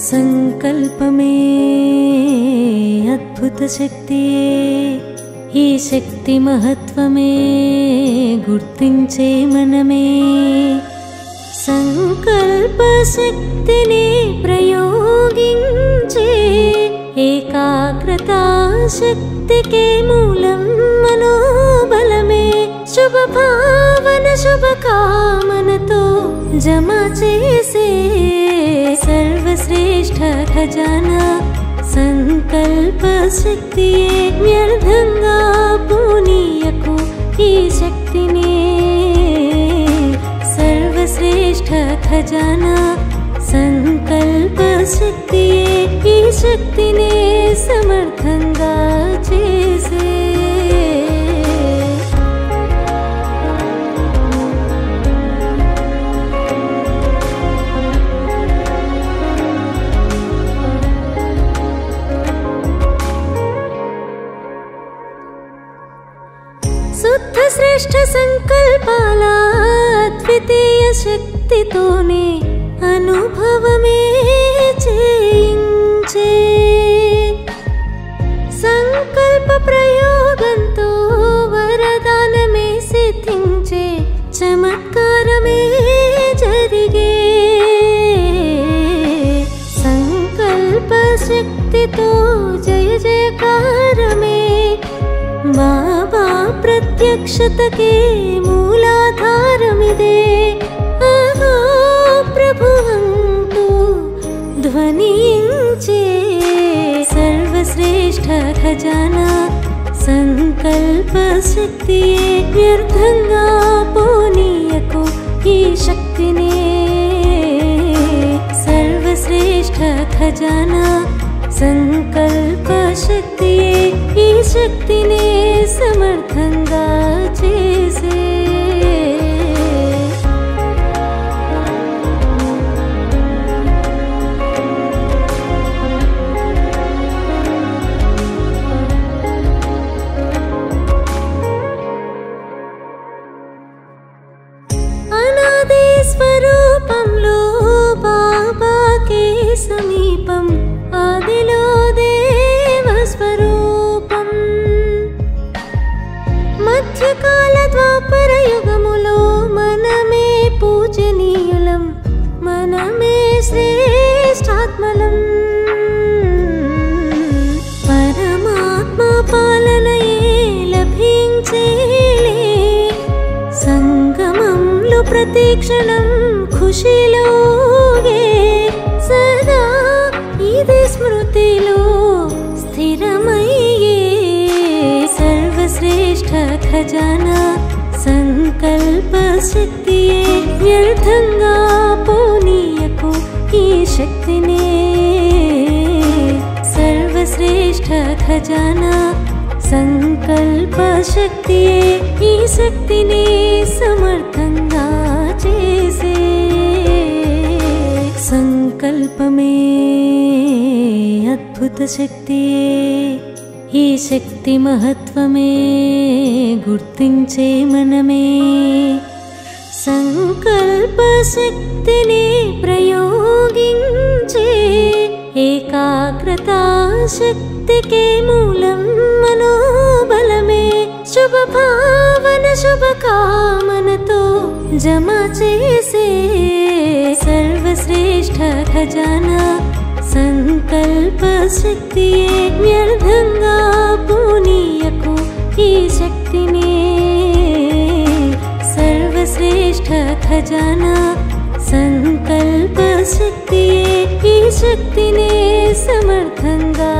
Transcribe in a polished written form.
సంకల్పమే అద్భుత శక్తియే, ఈ శక్తి మహత్వమే గుర్తించే మనమే. సంకల్ప శక్తిని ప్రయోగించే ఏకాగ్రత శక్తికే మూలం మనోబలమే. శుభ భావన శుభ కామనతో జమ చేసే సర్వశ్రేష్ఠ ఖజానా సంకల్ప శక్తియే. వ్యర్థంగా పోనీయకు ఈ శక్తిని, సర్వశ్రేష్ఠ ఖజానా సంకల్ప శక్తియే. ఈ శక్తిని సమర్థంగా చేసే శుద్ధ శ్రేష్ఠ సంకల్పాల అద్వితీయ శక్తితోనే అనుభవమే చేయించే. సంకల్ప ప్రయోగంతో వరదానమే సిద్ధించే, చమత్కారమే జరిగే. సంకల్ప శక్తితో జయ జయకారమే. బాబా ప్రత్యక్షతకే మూలాధారమిదే. ఆహో ప్రభు అంటూ ధ్వనించే సర్వశ్రేష్ఠ ఖజానా సంకల్ప శక్తియే. వ్యర్థంగా పోనీయకు ఈ శక్తిని, సర్వశ్రేష్ఠ ఖజానా సంకల్ప శక్తియే. ఈ శక్తిని సమర్థంగా చేసే అనాది స్వరూపంలో బాబాకే సమీపం, ఆదిలో దేవ స్వరూపం. మధ్యకాల ద్వాపర యుగములో మనమే పూజనీయులం, మనమే శ్రేష్ఠాత్మలం. పరమాత్మ పాలనయే లభించేలే. సంగమంలో ప్రతిక్షణం ఖుషిలోగే. సదా ఇది స్మృతిలో స్థిరమయ్యే సర్వశ్రేష్ఠ ఖజానా సంకల్ప శక్తియే. వ్యర్థంగా పోనీయకు ఈ శక్తిని, సర్వశ్రేష్ఠ ఖజానా సంకల్ప శక్తియే. ఈ శక్తిని సమర్థంగా చేసే సంకల్పమే అద్భుత శక్తియే, ఈ శక్తి మహత్వమే గుర్తించే మనమే. సంకల్ప శక్తిని ప్రయోగించే ఏకాగ్రత శక్తికే మూలం మనోబలమే. శుభ భావన శుభ కామనతో జమ చేసే సర్వశ్రేష్ఠ ఖజానా సంకల్ప శక్తియే. వ్యర్థంగా పోనీయకు ఈ శక్తిని, సర్వశ్రేష్ఠ ఖజానా సంకల్ప శక్తియే. ఈ శక్తిని సమర్థంగా